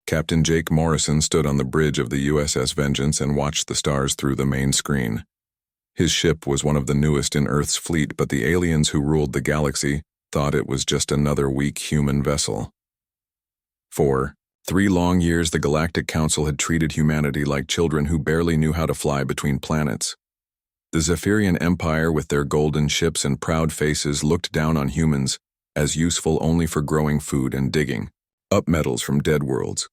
Captain Jake Morrison stood on the bridge of the USS Vengeance and watched the stars through the main screen. His ship was one of the newest in Earth's fleet, but the aliens who ruled the galaxy thought it was just another weak human vessel. For 3 long years, the Galactic Council had treated humanity like children who barely knew how to fly between planets. The Zephyrian Empire, with their golden ships and proud faces, looked down on humans as useful only for growing food and digging up metals from dead worlds.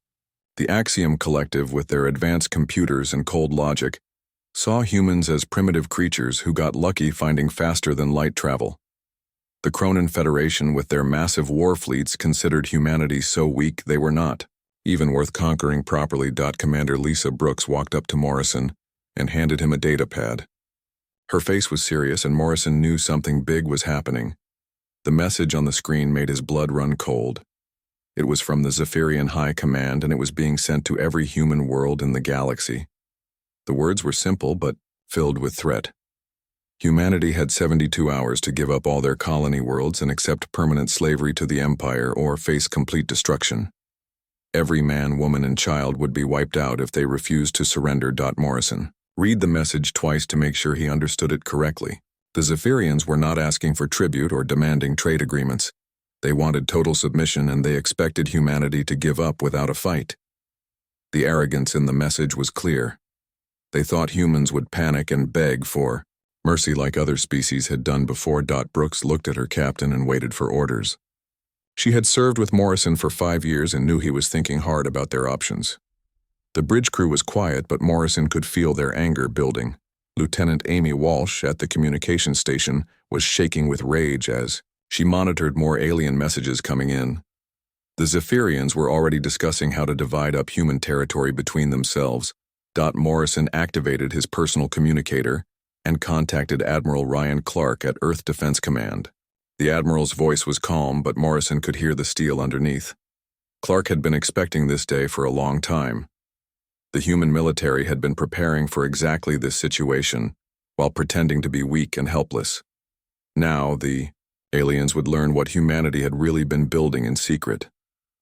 The Axiom Collective, with their advanced computers and cold logic, saw humans as primitive creatures who got lucky finding faster-than-light travel. The Cronin Federation, with their massive war fleets, considered humanity so weak they were not even worth conquering properly. Commander Lisa Brooks walked up to Morrison and handed him a data pad. Her face was serious, and Morrison knew something big was happening. The message on the screen made his blood run cold. It was from the Zephyrian High Command, and it was being sent to every human world in the galaxy. The words were simple, but filled with threat. Humanity had 72 hours to give up all their colony worlds and accept permanent slavery to the Empire or face complete destruction. Every man, woman, and child would be wiped out if they refused to surrender. Morrison read the message twice to make sure he understood it correctly. The Zephyrians were not asking for tribute or demanding trade agreements. They wanted total submission, and they expected humanity to give up without a fight. The arrogance in the message was clear. They thought humans would panic and beg for mercy like other species had done before. Brooks looked at her captain and waited for orders. She had served with Morrison for 5 years and knew he was thinking hard about their options. The bridge crew was quiet, but Morrison could feel their anger building. Lieutenant Amy Walsh at the communications station was shaking with rage as she monitored more alien messages coming in. The Zephyrians were already discussing how to divide up human territory between themselves. Morrison activated his personal communicator and contacted Admiral Ryan Clark at Earth Defense Command. The Admiral's voice was calm, but Morrison could hear the steel underneath. Clark had been expecting this day for a long time. The human military had been preparing for exactly this situation, while pretending to be weak and helpless. Now, the aliens would learn what humanity had really been building in secret.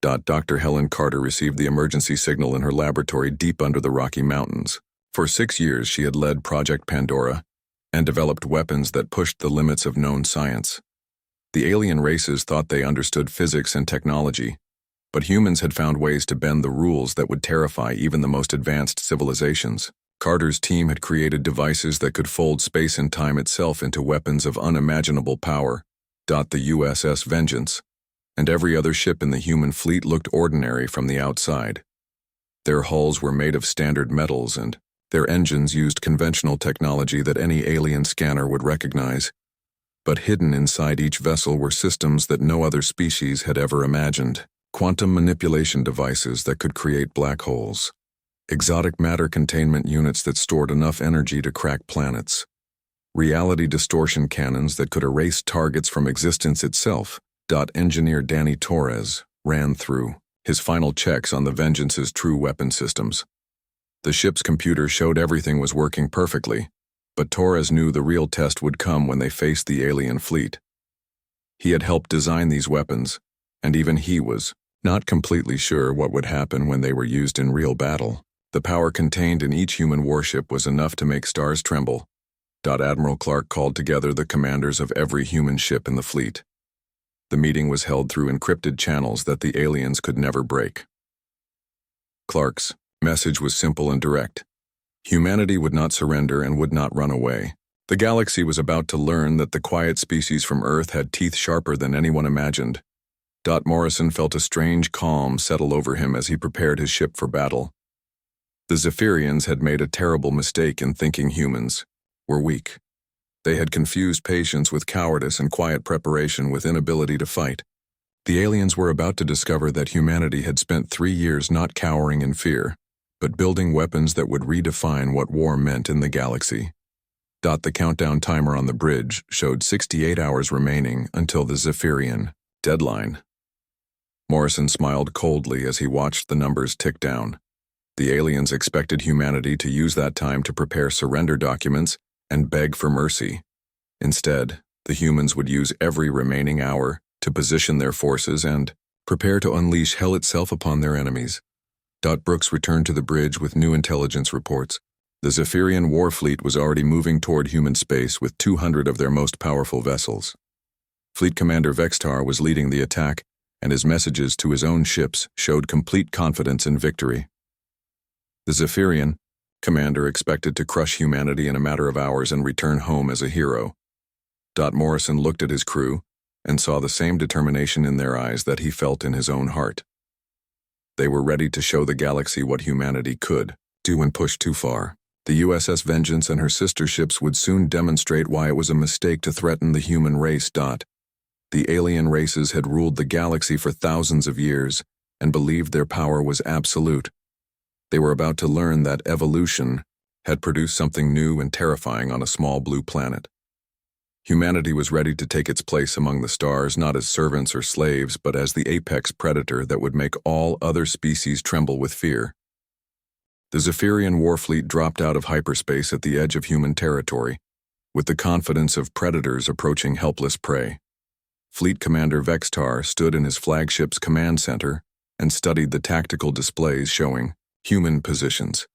Dr. Helen Carter received the emergency signal in her laboratory deep under the Rocky Mountains. For 6 years, she had led Project Pandora and developed weapons that pushed the limits of known science. The alien races thought they understood physics and technology, but humans had found ways to bend the rules that would terrify even the most advanced civilizations. Carter's team had created devices that could fold space and time itself into weapons of unimaginable power. The USS Vengeance and every other ship in the human fleet looked ordinary from the outside. Their hulls were made of standard metals, and their engines used conventional technology that any alien scanner would recognize. But hidden inside each vessel were systems that no other species had ever imagined. Quantum manipulation devices that could create black holes. Exotic matter containment units that stored enough energy to crack planets. Reality distortion cannons that could erase targets from existence itself. Engineer Danny Torres ran through his final checks on the Vengeance's true weapon systems. The ship's computer showed everything was working perfectly, but Torres knew the real test would come when they faced the alien fleet. He had helped design these weapons, and even he was not completely sure what would happen when they were used in real battle. The power contained in each human warship was enough to make stars tremble. Admiral Clark called together the commanders of every human ship in the fleet. The meeting was held through encrypted channels that the aliens could never break. Clark's message was simple and direct. Humanity would not surrender and would not run away. The galaxy was about to learn that the quiet species from Earth had teeth sharper than anyone imagined. Morrison felt a strange calm settle over him as he prepared his ship for battle. The Zephyrians had made a terrible mistake in thinking humans were weak. They had confused patience with cowardice and quiet preparation with inability to fight. The aliens were about to discover that humanity had spent 3 years not cowering in fear, but building weapons that would redefine what war meant in the galaxy. The countdown timer on the bridge showed 68 hours remaining until the Zephyrian deadline. Morrison smiled coldly as he watched the numbers tick down. The aliens expected humanity to use that time to prepare surrender documents and beg for mercy. Instead, the humans would use every remaining hour to position their forces and prepare to unleash hell itself upon their enemies. Brooks returned to the bridge with new intelligence reports. The Zephyrian war fleet was already moving toward human space with 200 of their most powerful vessels. Fleet Commander Vextar was leading the attack, and his messages to his own ships showed complete confidence in victory. The Zephyrian commander expected to crush humanity in a matter of hours and return home as a hero. Morrison looked at his crew and saw the same determination in their eyes that he felt in his own heart. They were ready to show the galaxy what humanity could do when pushed too far. The USS Vengeance and her sister ships would soon demonstrate why it was a mistake to threaten the human race. The alien races had ruled the galaxy for thousands of years and believed their power was absolute. They were about to learn that evolution had produced something new and terrifying on a small blue planet. Humanity was ready to take its place among the stars, not as servants or slaves, but as the apex predator that would make all other species tremble with fear. The Zephyrian warfleet dropped out of hyperspace at the edge of human territory, with the confidence of predators approaching helpless prey. Fleet Commander Vextar stood in his flagship's command center and studied the tactical displays showing human positions.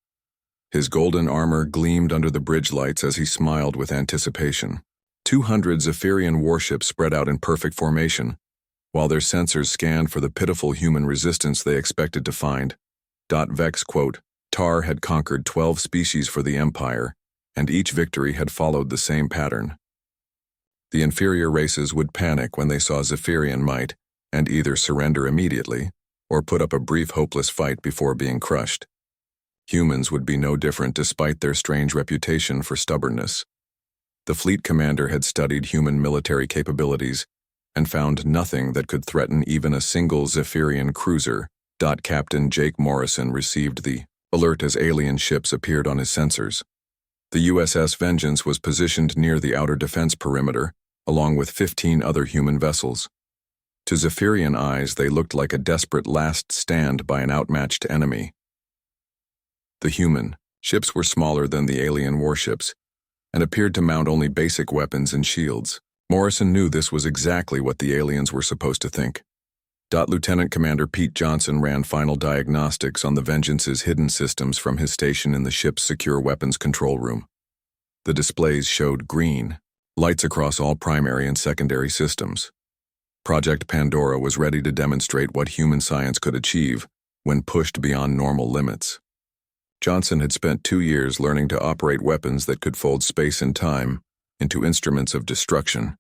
His golden armor gleamed under the bridge lights as he smiled with anticipation. 200 Zephyrian warships spread out in perfect formation, while their sensors scanned for the pitiful human resistance they expected to find. Vex quote, Tar had conquered 12 species for the Empire, and each victory had followed the same pattern. The inferior races would panic when they saw Zephyrian might, and either surrender immediately, or put up a brief hopeless fight before being crushed. Humans would be no different despite their strange reputation for stubbornness. The fleet commander had studied human military capabilities and found nothing that could threaten even a single Zephyrian cruiser. Captain Jake Morrison received the alert as alien ships appeared on his sensors. The USS Vengeance was positioned near the outer defense perimeter, along with 15 other human vessels. To Zephyrian eyes, they looked like a desperate last stand by an outmatched enemy. The human ships were smaller than the alien warships, and appeared to mount only basic weapons and shields. Morrison knew this was exactly what the aliens were supposed to think. Lieutenant Commander Pete Johnson ran final diagnostics on the Vengeance's hidden systems from his station in the ship's secure weapons control room. The displays showed green lights across all primary and secondary systems. Project Pandora was ready to demonstrate what human science could achieve when pushed beyond normal limits. Johnson had spent 2 years learning to operate weapons that could fold space and time into instruments of destruction.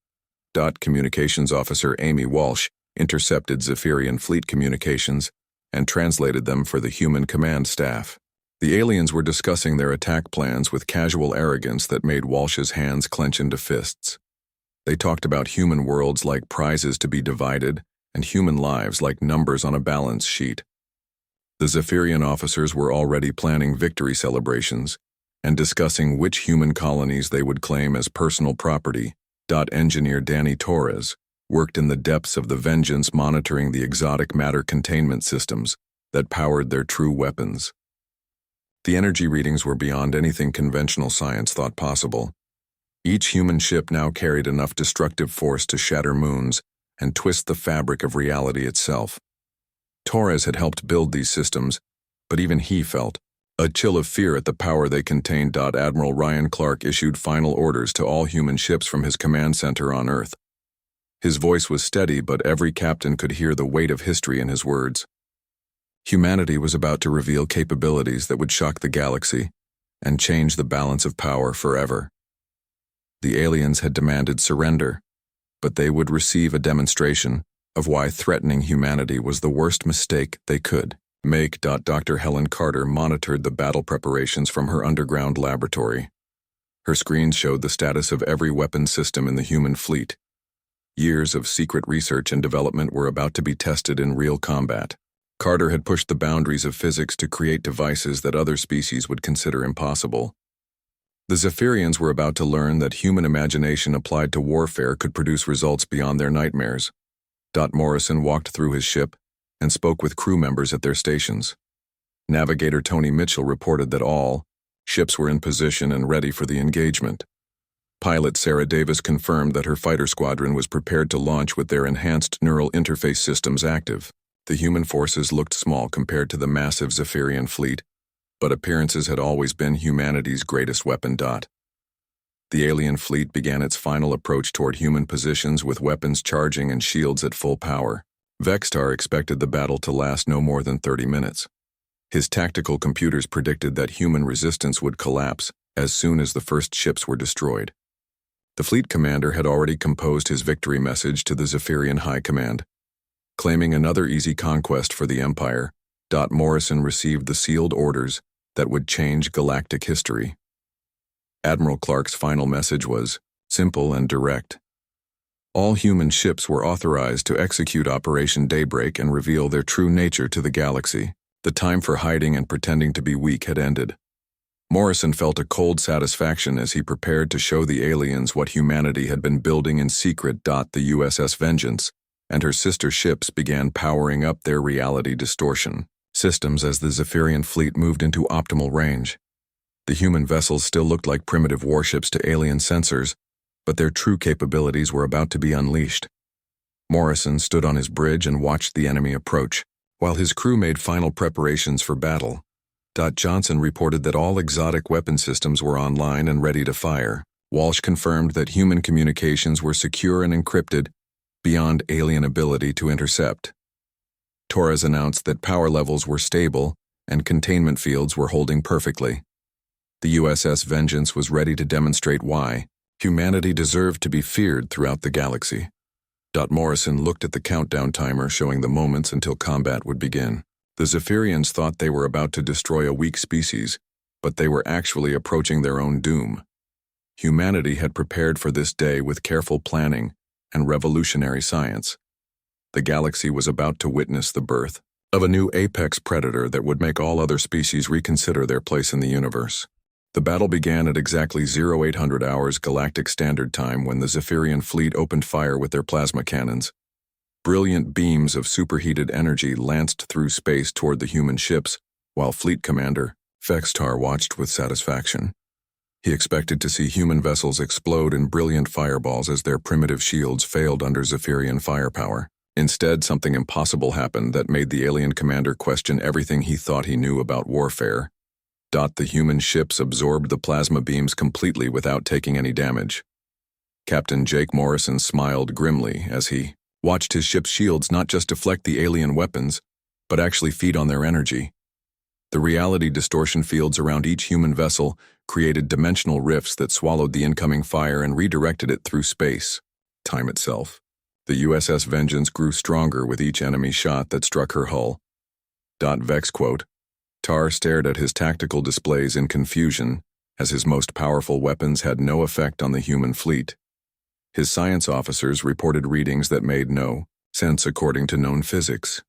Communications Officer Amy Walsh intercepted Zephyrian fleet communications and translated them for the human command staff. The aliens were discussing their attack plans with casual arrogance that made Walsh's hands clench into fists. They talked about human worlds like prizes to be divided and human lives like numbers on a balance sheet. The Zephyrian officers were already planning victory celebrations and discussing which human colonies they would claim as personal property. Engineer Danny Torres worked in the depths of the Vengeance, monitoring the exotic matter containment systems that powered their true weapons. The energy readings were beyond anything conventional science thought possible. Each human ship now carried enough destructive force to shatter moons and twist the fabric of reality itself. Torres had helped build these systems, but even he felt a chill of fear at the power they contained. Admiral Ryan Clark issued final orders to all human ships from his command center on Earth. His voice was steady, but every captain could hear the weight of history in his words. Humanity was about to reveal capabilities that would shock the galaxy and change the balance of power forever. The aliens had demanded surrender, but they would receive a demonstration of why threatening humanity was the worst mistake they could make. Dr. Helen Carter monitored the battle preparations from her underground laboratory. Her screens showed the status of every weapon system in the human fleet. Years of secret research and development were about to be tested in real combat. Carter had pushed the boundaries of physics to create devices that other species would consider impossible. The Zephyrians were about to learn that human imagination applied to warfare could produce results beyond their nightmares. Morrison walked through his ship and spoke with crew members at their stations. Navigator Tony Mitchell reported that all ships were in position and ready for the engagement. Pilot Sarah Davis confirmed that her fighter squadron was prepared to launch with their enhanced neural interface systems active. The human forces looked small compared to the massive Zephyrian fleet, but appearances had always been humanity's greatest weapon. The alien fleet began its final approach toward human positions with weapons charging and shields at full power. Vextar expected the battle to last no more than 30 minutes. His tactical computers predicted that human resistance would collapse as soon as the first ships were destroyed. The fleet commander had already composed his victory message to the Zephyrian High Command. Claiming another easy conquest for the Empire, Morrison received the sealed orders that would change galactic history. Admiral Clark's final message was simple and direct. All human ships were authorized to execute Operation Daybreak and reveal their true nature to the galaxy. The time for hiding and pretending to be weak had ended. Morrison felt a cold satisfaction as he prepared to show the aliens what humanity had been building in secret. The USS Vengeance and her sister ships began powering up their reality distortion systems as the Zephyrian fleet moved into optimal range. The human vessels still looked like primitive warships to alien sensors, but their true capabilities were about to be unleashed. Morrison stood on his bridge and watched the enemy approach, while his crew made final preparations for battle. Johnson reported that all exotic weapon systems were online and ready to fire. Walsh confirmed that human communications were secure and encrypted, beyond alien ability to intercept. Torres announced that power levels were stable and containment fields were holding perfectly. The USS Vengeance was ready to demonstrate why humanity deserved to be feared throughout the galaxy. Morrison looked at the countdown timer showing the moments until combat would begin. The Zephyrians thought they were about to destroy a weak species, but they were actually approaching their own doom. Humanity had prepared for this day with careful planning and revolutionary science. The galaxy was about to witness the birth of a new apex predator that would make all other species reconsider their place in the universe. The battle began at exactly 0800 hours Galactic Standard Time when the Zephyrian fleet opened fire with their plasma cannons. Brilliant beams of superheated energy lanced through space toward the human ships, while Fleet Commander Vextar watched with satisfaction. He expected to see human vessels explode in brilliant fireballs as their primitive shields failed under Zephyrian firepower. Instead, something impossible happened that made the alien commander question everything he thought he knew about warfare. The human ships absorbed the plasma beams completely without taking any damage. Captain Jake Morrison smiled grimly as he watched his ship's shields not just deflect the alien weapons, but actually feed on their energy. The reality distortion fields around each human vessel created dimensional rifts that swallowed the incoming fire and redirected it through space. Time itself. The USS Vengeance grew stronger with each enemy shot that struck her hull. Vex quote, Tar stared at his tactical displays in confusion as his most powerful weapons had no effect on the human fleet. His science officers reported readings that made no sense according to known physics.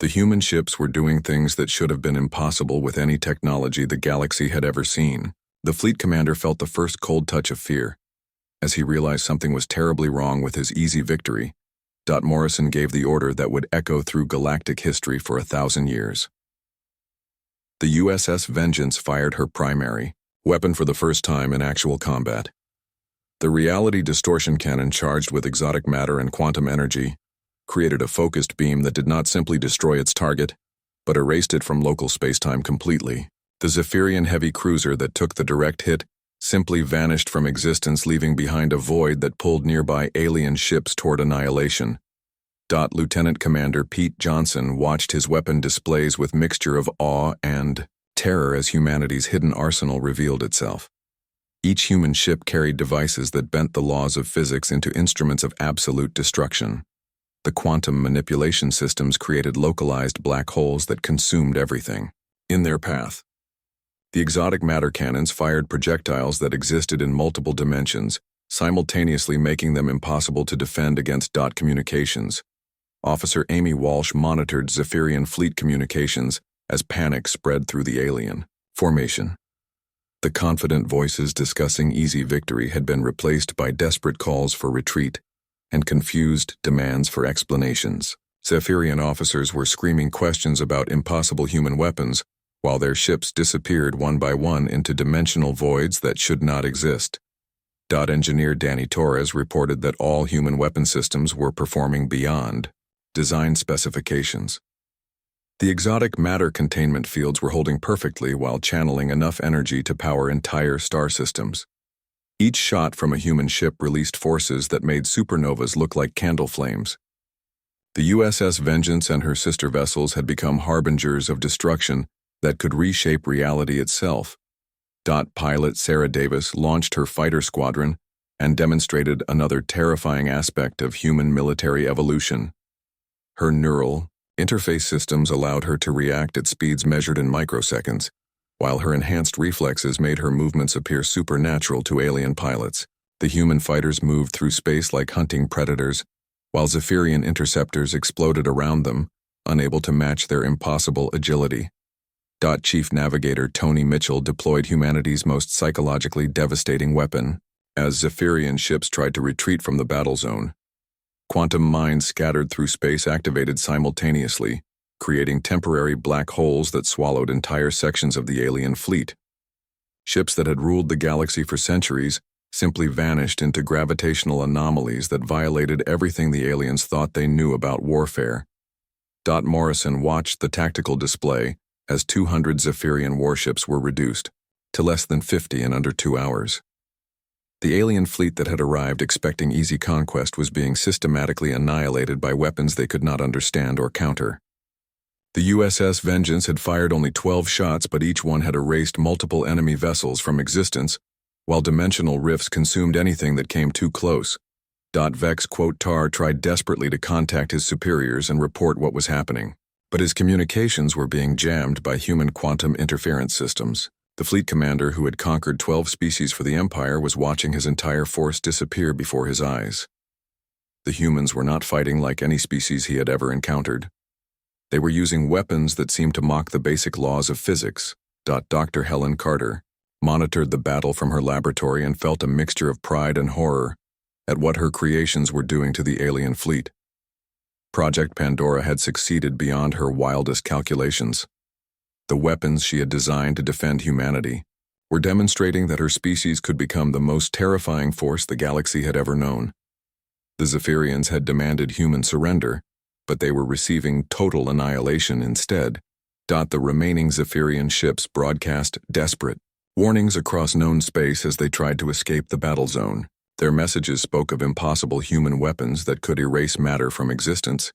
The human ships were doing things that should have been impossible with any technology the galaxy had ever seen. The fleet commander felt the first cold touch of fear as he realized something was terribly wrong with his easy victory. Morrison gave the order that would echo through galactic history for 1,000 years. The USS Vengeance fired her primary weapon for the first time in actual combat. The reality distortion cannon charged with exotic matter and quantum energy created a focused beam that did not simply destroy its target, but erased it from local spacetime completely. The Zephyrian heavy cruiser that took the direct hit simply vanished from existence, leaving behind a void that pulled nearby alien ships toward annihilation. Lieutenant Commander Pete Johnson watched his weapon displays with mixture of awe and terror as humanity's hidden arsenal revealed itself. Each human ship carried devices that bent the laws of physics into instruments of absolute destruction. The quantum manipulation systems created localized black holes that consumed everything in their path. The exotic matter cannons fired projectiles that existed in multiple dimensions, simultaneously making them impossible to defend against communications. Officer Amy Walsh monitored Zephyrian fleet communications as panic spread through the alien formation. The confident voices discussing easy victory had been replaced by desperate calls for retreat and confused demands for explanations. Zephyrian officers were screaming questions about impossible human weapons, while their ships disappeared one by one into dimensional voids that should not exist. Engineer Danny Torres reported that all human weapon systems were performing beyond Design specifications. The exotic matter containment fields were holding perfectly while channeling enough energy to power entire star systems. Each shot from a human ship released forces that made supernovas look like candle flames. The USS Vengeance and her sister vessels had become harbingers of destruction that could reshape reality itself. Pilot Sarah Davis launched her fighter squadron and demonstrated another terrifying aspect of human military evolution. Her neural interface systems allowed her to react at speeds measured in microseconds, while her enhanced reflexes made her movements appear supernatural to alien pilots. The human fighters moved through space like hunting predators, while Zephyrian interceptors exploded around them, unable to match their impossible agility. Chief Navigator Tony Mitchell deployed humanity's most psychologically devastating weapon, as Zephyrian ships tried to retreat from the battle zone. Quantum mines scattered through space activated simultaneously, creating temporary black holes that swallowed entire sections of the alien fleet. Ships that had ruled the galaxy for centuries simply vanished into gravitational anomalies that violated everything the aliens thought they knew about warfare. Morrison watched the tactical display as 200 Zephyrian warships were reduced to less than 50 in under 2 hours. The alien fleet that had arrived expecting easy conquest was being systematically annihilated by weapons they could not understand or counter. The USS Vengeance had fired only 12 shots, but each one had erased multiple enemy vessels from existence, while dimensional rifts consumed anything that came too close. Vex Tar tried desperately to contact his superiors and report what was happening, but his communications were being jammed by human quantum interference systems. The fleet commander who had conquered 12 species for the Empire was watching his entire force disappear before his eyes. The humans were not fighting like any species he had ever encountered. They were using weapons that seemed to mock the basic laws of physics. Dr. Helen Carter monitored the battle from her laboratory and felt a mixture of pride and horror at what her creations were doing to the alien fleet. Project Pandora had succeeded beyond her wildest calculations. The weapons she had designed to defend humanity were demonstrating that her species could become the most terrifying force the galaxy had ever known. The Zephyrians had demanded human surrender, but they were receiving total annihilation instead. The remaining Zephyrian ships broadcast desperate warnings across known space as they tried to escape the battle zone. Their messages spoke of impossible human weapons that could erase matter from existence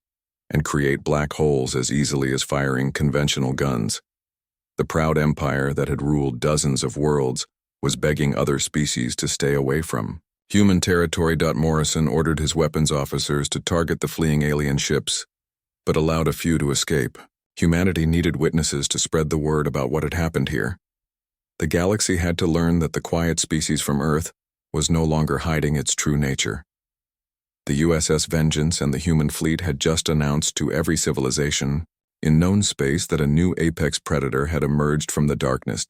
and create black holes as easily as firing conventional guns. The proud empire that had ruled dozens of worlds was begging other species to stay away from human territory. Morrison ordered his weapons officers to target the fleeing alien ships, but allowed a few to escape. Humanity needed witnesses to spread the word about what had happened here. The galaxy had to learn that the quiet species from Earth was no longer hiding its true nature. The USS Vengeance and the human fleet had just announced to every civilization in known space that a new apex predator had emerged from the darkness.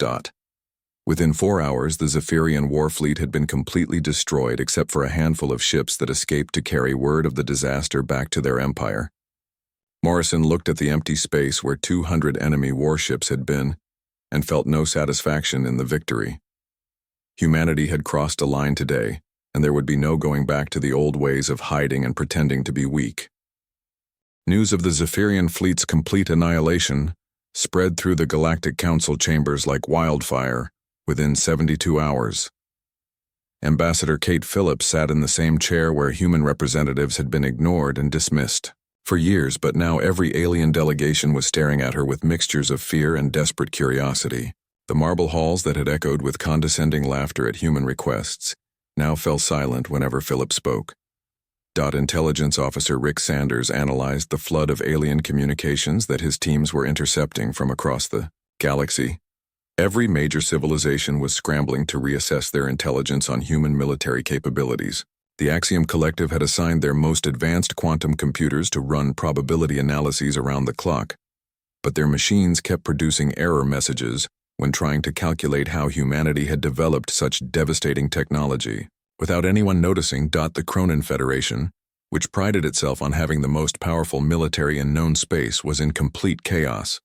Within 4 hours, the Zephyrian war fleet had been completely destroyed except for a handful of ships that escaped to carry word of the disaster back to their empire. Morrison looked at the empty space where 200 enemy warships had been and felt no satisfaction in the victory. Humanity had crossed a line today, and there would be no going back to the old ways of hiding and pretending to be weak. News of the Zephyrian fleet's complete annihilation spread through the Galactic Council chambers like wildfire within 72 hours. Ambassador Kate Phillips sat in the same chair where human representatives had been ignored and dismissed for years, but now every alien delegation was staring at her with mixtures of fear and desperate curiosity. The marble halls that had echoed with condescending laughter at human requests now fell silent whenever Philip spoke. Intelligence Officer Rick Sanders analyzed the flood of alien communications that his teams were intercepting from across the galaxy. Every major civilization was scrambling to reassess their intelligence on human military capabilities. The Axiom Collective had assigned their most advanced quantum computers to run probability analyses around the clock, but their machines kept producing error messages when trying to calculate how humanity had developed such devastating technology. Without anyone noticing, the Cronin Federation, which prided itself on having the most powerful military in known space, was in complete chaos.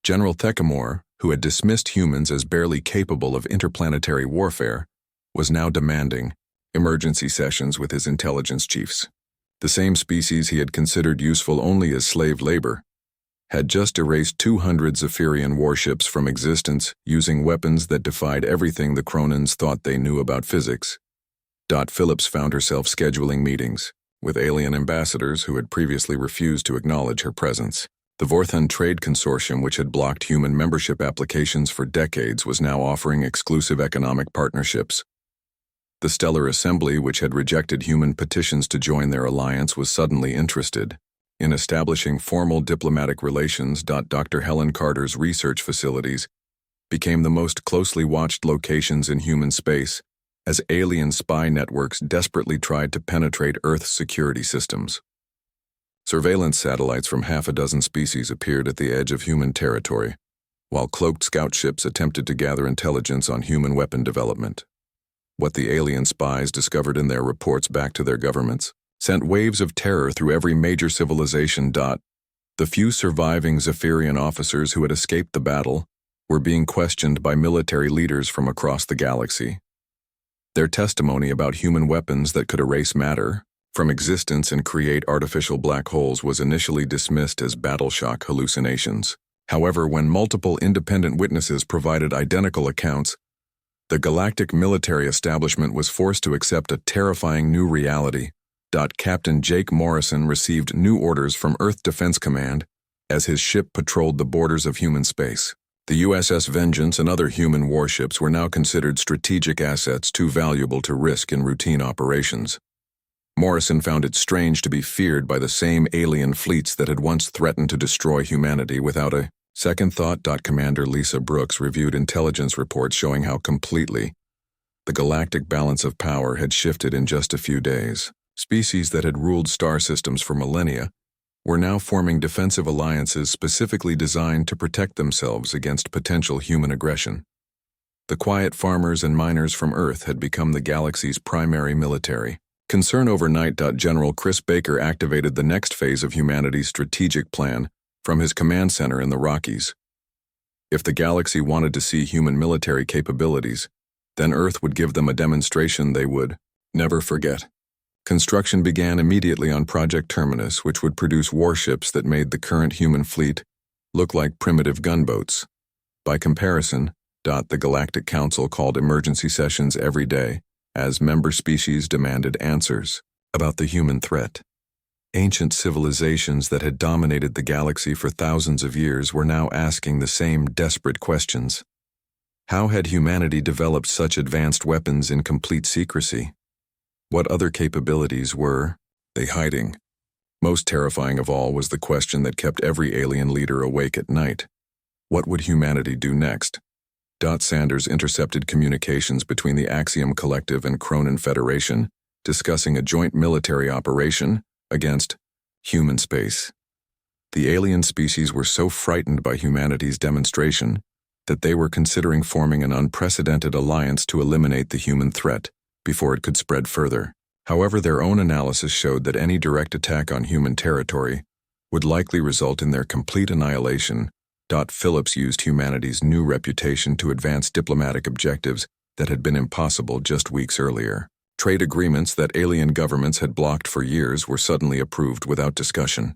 General Thecamore, who had dismissed humans as barely capable of interplanetary warfare, was now demanding emergency sessions with his intelligence chiefs. The same species he had considered useful only as slave labor had just erased 200 Zephyrian warships from existence using weapons that defied everything the Cronins thought they knew about physics. Phillips found herself scheduling meetings with alien ambassadors who had previously refused to acknowledge her presence. The Vorthon Trade Consortium, which had blocked human membership applications for decades, was now offering exclusive economic partnerships. The Stellar Assembly, which had rejected human petitions to join their alliance, was suddenly interested in establishing formal diplomatic relations. Dr. Helen Carter's research facilities became the most closely watched locations in human space as alien spy networks desperately tried to penetrate Earth's security systems. Surveillance satellites from half a dozen species appeared at the edge of human territory, while cloaked scout ships attempted to gather intelligence on human weapon development. What the alien spies discovered in their reports back to their governments sent waves of terror through every major civilization. The few surviving Zephyrian officers who had escaped the battle were being questioned by military leaders from across the galaxy. Their testimony about human weapons that could erase matter from existence and create artificial black holes was initially dismissed as battle shock hallucinations. However, when multiple independent witnesses provided identical accounts, the galactic military establishment was forced to accept a terrifying new reality. Captain Jake Morrison received new orders from Earth Defense Command as his ship patrolled the borders of human space. The USS Vengeance and other human warships were now considered strategic assets too valuable to risk in routine operations. Morrison found it strange to be feared by the same alien fleets that had once threatened to destroy humanity without a second thought. Commander Lisa Brooks reviewed intelligence reports showing how completely the galactic balance of power had shifted in just a few days. Species that had ruled star systems for millennia were now forming defensive alliances specifically designed to protect themselves against potential human aggression. The quiet farmers and miners from Earth had become the galaxy's primary military concern overnight. General Chris Baker activated the next phase of humanity's strategic plan from his command center in the Rockies. If the galaxy wanted to see human military capabilities, then Earth would give them a demonstration they would never forget. Construction began immediately on Project Terminus, which would produce warships that made the current human fleet look like primitive gunboats. By comparison, the Galactic Council called emergency sessions every day as member species demanded answers about the human threat. Ancient civilizations that had dominated the galaxy for thousands of years were now asking the same desperate questions. How had humanity developed such advanced weapons in complete secrecy? What other capabilities were they hiding? Most terrifying of all was the question that kept every alien leader awake at night. What would humanity do next? Sanders intercepted communications between the Axiom Collective and Cronin Federation, discussing a joint military operation against human space. The alien species were so frightened by humanity's demonstration that they were considering forming an unprecedented alliance to eliminate the human threat before it could spread further. However, their own analysis showed that any direct attack on human territory would likely result in their complete annihilation. Phillips used humanity's new reputation to advance diplomatic objectives that had been impossible just weeks earlier. Trade agreements that alien governments had blocked for years were suddenly approved without discussion.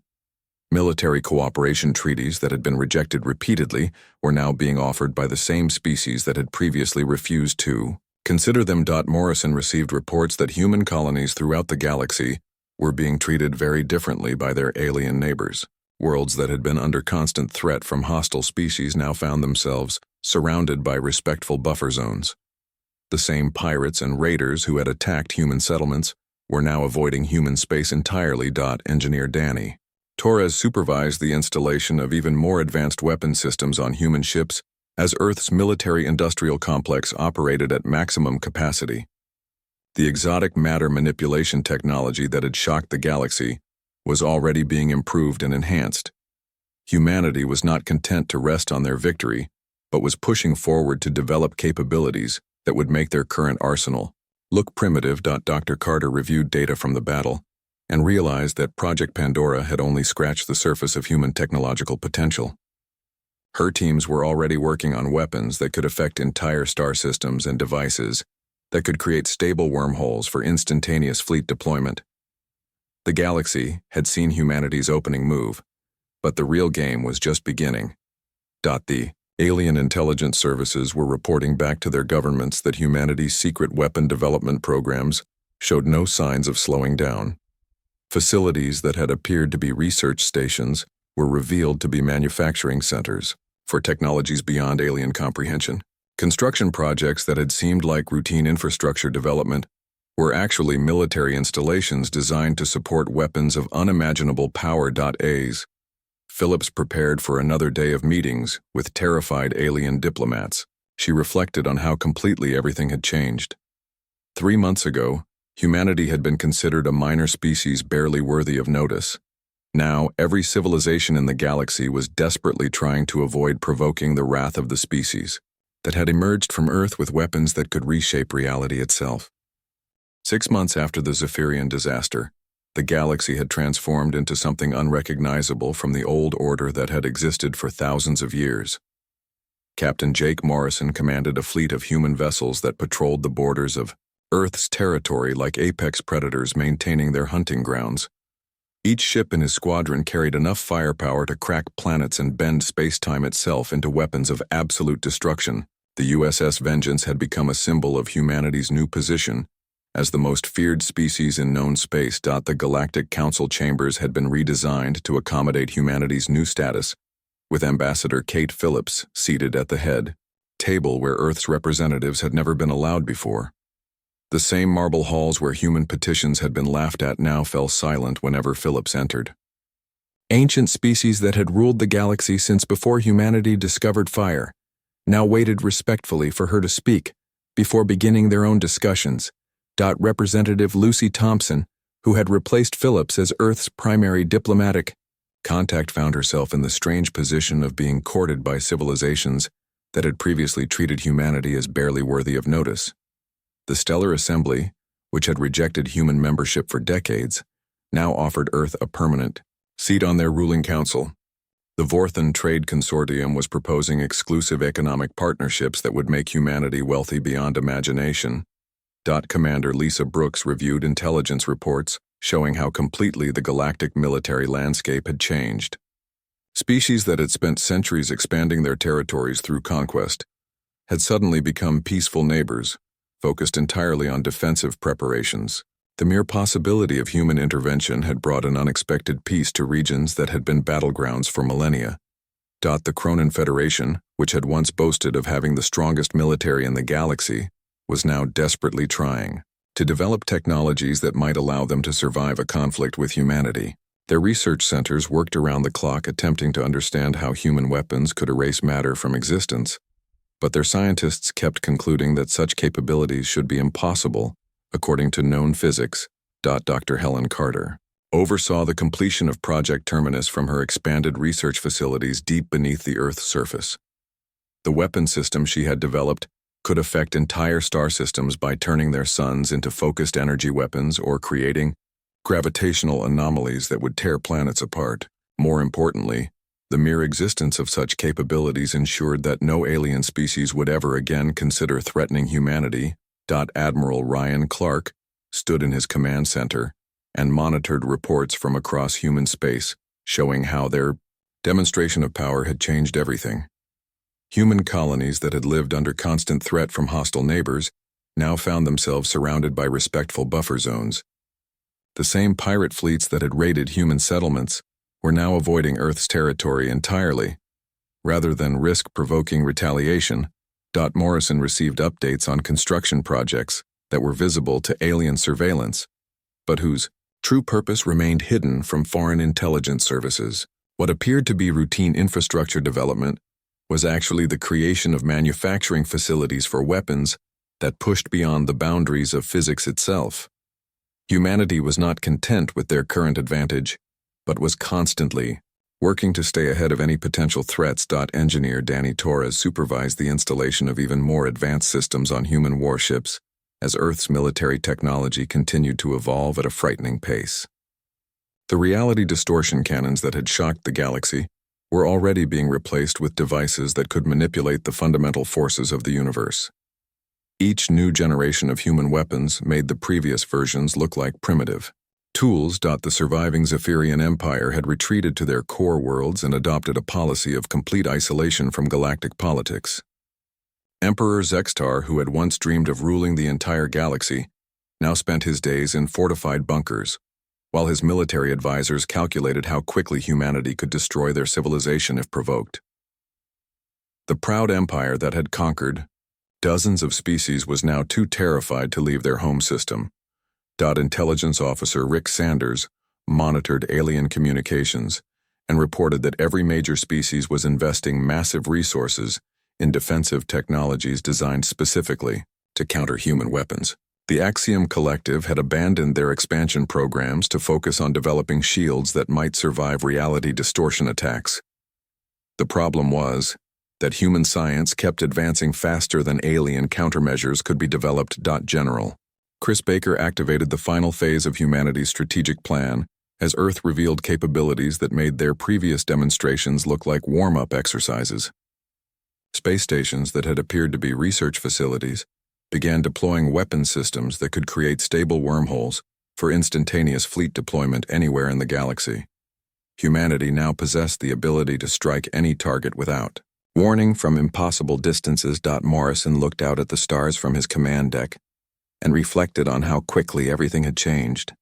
Military cooperation treaties that had been rejected repeatedly were now being offered by the same species that had previously refused to consider them. Morrison received reports that human colonies throughout the galaxy were being treated very differently by their alien neighbors. Worlds that had been under constant threat from hostile species now found themselves surrounded by respectful buffer zones. The same pirates and raiders who had attacked human settlements were now avoiding human space entirely. Engineer Danny Torres supervised the installation of even more advanced weapon systems on human ships as Earth's military-industrial complex operated at maximum capacity. The exotic matter manipulation technology that had shocked the galaxy was already being improved and enhanced. Humanity was not content to rest on their victory, but was pushing forward to develop capabilities that would make their current arsenal look primitive. Dr. Carter reviewed data from the battle and realized that Project Pandora had only scratched the surface of human technological potential. Her teams were already working on weapons that could affect entire star systems and devices that could create stable wormholes for instantaneous fleet deployment. The galaxy had seen humanity's opening move, but the real game was just beginning. The alien intelligence services were reporting back to their governments that humanity's secret weapon development programs showed no signs of slowing down. Facilities that had appeared to be research stations were revealed to be manufacturing centers for technologies beyond alien comprehension. Construction projects that had seemed like routine infrastructure development were actually military installations designed to support weapons of unimaginable power. As Phillips prepared for another day of meetings with terrified alien diplomats, she reflected on how completely everything had changed. 3 months ago, humanity had been considered a minor species barely worthy of notice. Now, every civilization in the galaxy was desperately trying to avoid provoking the wrath of the species that had emerged from Earth with weapons that could reshape reality itself. 6 months after the Zephyrian disaster, the galaxy had transformed into something unrecognizable from the old order that had existed for thousands of years. Captain Jake Morrison commanded a fleet of human vessels that patrolled the borders of Earth's territory like apex predators maintaining their hunting grounds. Each ship in his squadron carried enough firepower to crack planets and bend space-time itself into weapons of absolute destruction. The USS Vengeance had become a symbol of humanity's new position as the most feared species in known space. The Galactic Council chambers had been redesigned to accommodate humanity's new status, with Ambassador Kate Phillips seated at the head table where Earth's representatives had never been allowed before. The same marble halls where human petitions had been laughed at now fell silent whenever Phillips entered. Ancient species that had ruled the galaxy since before humanity discovered fire now waited respectfully for her to speak before beginning their own discussions. Representative Lucy Thompson, who had replaced Phillips as Earth's primary diplomatic contact, found herself in the strange position of being courted by civilizations that had previously treated humanity as barely worthy of notice. The Stellar Assembly, which had rejected human membership for decades, now offered Earth a permanent seat on their ruling council. The Vorthan Trade Consortium was proposing exclusive economic partnerships that would make humanity wealthy beyond imagination. Commander Lisa Brooks reviewed intelligence reports showing how completely the galactic military landscape had changed. Species that had spent centuries expanding their territories through conquest had suddenly become peaceful neighbors, focused entirely on defensive preparations. The mere possibility of human intervention had brought an unexpected peace to regions that had been battlegrounds for millennia. The Cronin Federation, which had once boasted of having the strongest military in the galaxy, was now desperately trying to develop technologies that might allow them to survive a conflict with humanity. Their research centers worked around the clock attempting to understand how human weapons could erase matter from existence, but their scientists kept concluding that such capabilities should be impossible, according to known physics. Dr. Helen Carter oversaw the completion of Project Terminus from her expanded research facilities deep beneath the Earth's surface. The weapon system she had developed could affect entire star systems by turning their suns into focused energy weapons or creating gravitational anomalies that would tear planets apart. More importantly, the mere existence of such capabilities ensured that no alien species would ever again consider threatening humanity. Admiral Ryan Clark stood in his command center and monitored reports from across human space, showing how their demonstration of power had changed everything. Human colonies that had lived under constant threat from hostile neighbors now found themselves surrounded by respectful buffer zones. The same pirate fleets that had raided human settlements were now avoiding Earth's territory entirely. Rather than risk provoking retaliation, Morrison received updates on construction projects that were visible to alien surveillance, but whose true purpose remained hidden from foreign intelligence services. What appeared to be routine infrastructure development was actually the creation of manufacturing facilities for weapons that pushed beyond the boundaries of physics itself. Humanity was not content with their current advantage, but was constantly working to stay ahead of any potential threats. Engineer Danny Torres supervised the installation of even more advanced systems on human warships as Earth's military technology continued to evolve at a frightening pace. The reality distortion cannons that had shocked the galaxy were already being replaced with devices that could manipulate the fundamental forces of the universe. Each new generation of human weapons made the previous versions look like primitive, Tools. The surviving Zephyrian Empire had retreated to their core worlds and adopted a policy of complete isolation from galactic politics. Emperor Zextar, who had once dreamed of ruling the entire galaxy, now spent his days in fortified bunkers, while his military advisors calculated how quickly humanity could destroy their civilization if provoked. The proud empire that had conquered dozens of species was now too terrified to leave their home system. Intelligence officer Rick Sanders monitored alien communications and reported that every major species was investing massive resources in defensive technologies designed specifically to counter human weapons. The Axiom Collective had abandoned their expansion programs to focus on developing shields that might survive reality distortion attacks. The problem was that human science kept advancing faster than alien countermeasures could be developed. General Chris Baker activated the final phase of humanity's strategic plan as Earth revealed capabilities that made their previous demonstrations look like warm-up exercises. Space stations that had appeared to be research facilities began deploying weapon systems that could create stable wormholes for instantaneous fleet deployment anywhere in the galaxy. Humanity now possessed the ability to strike any target without warning from impossible distances. Morrison looked out at the stars from his command deck and reflected on how quickly everything had changed.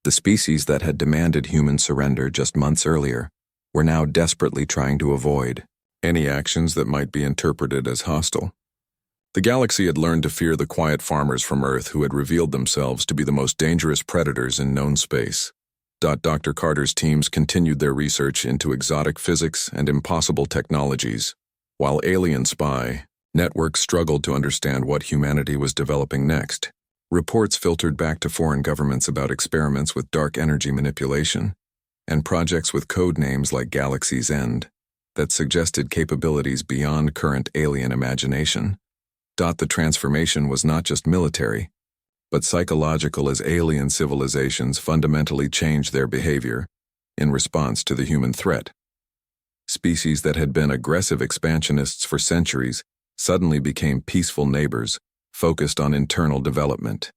The species that had demanded human surrender just months earlier were now desperately trying to avoid any actions that might be interpreted as hostile. The galaxy had learned to fear the quiet farmers from Earth who had revealed themselves to be the most dangerous predators in known space. Dr. Carter's teams continued their research into exotic physics and impossible technologies, while alien spy networks struggled to understand what humanity was developing next. Reports filtered back to foreign governments about experiments with dark energy manipulation and projects with code names like Galaxy's End that suggested capabilities beyond current alien imagination. The transformation was not just military, but psychological, as alien civilizations fundamentally changed their behavior in response to the human threat. Species that had been aggressive expansionists for centuries suddenly became peaceful neighbors, focused on internal development.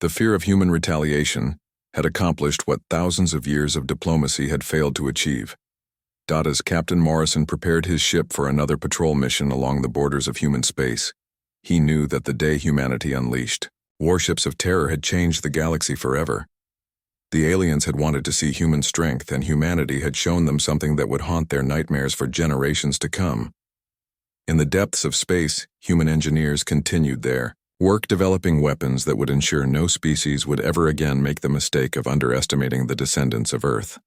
The fear of human retaliation had accomplished what thousands of years of diplomacy had failed to achieve. As Captain Morrison prepared his ship for another patrol mission along the borders of human space, he knew that the day humanity unleashed warships of terror had changed the galaxy forever. The aliens had wanted to see human strength, and humanity had shown them something that would haunt their nightmares for generations to come. In the depths of space, human engineers continued their work developing weapons that would ensure no species would ever again make the mistake of underestimating the descendants of Earth.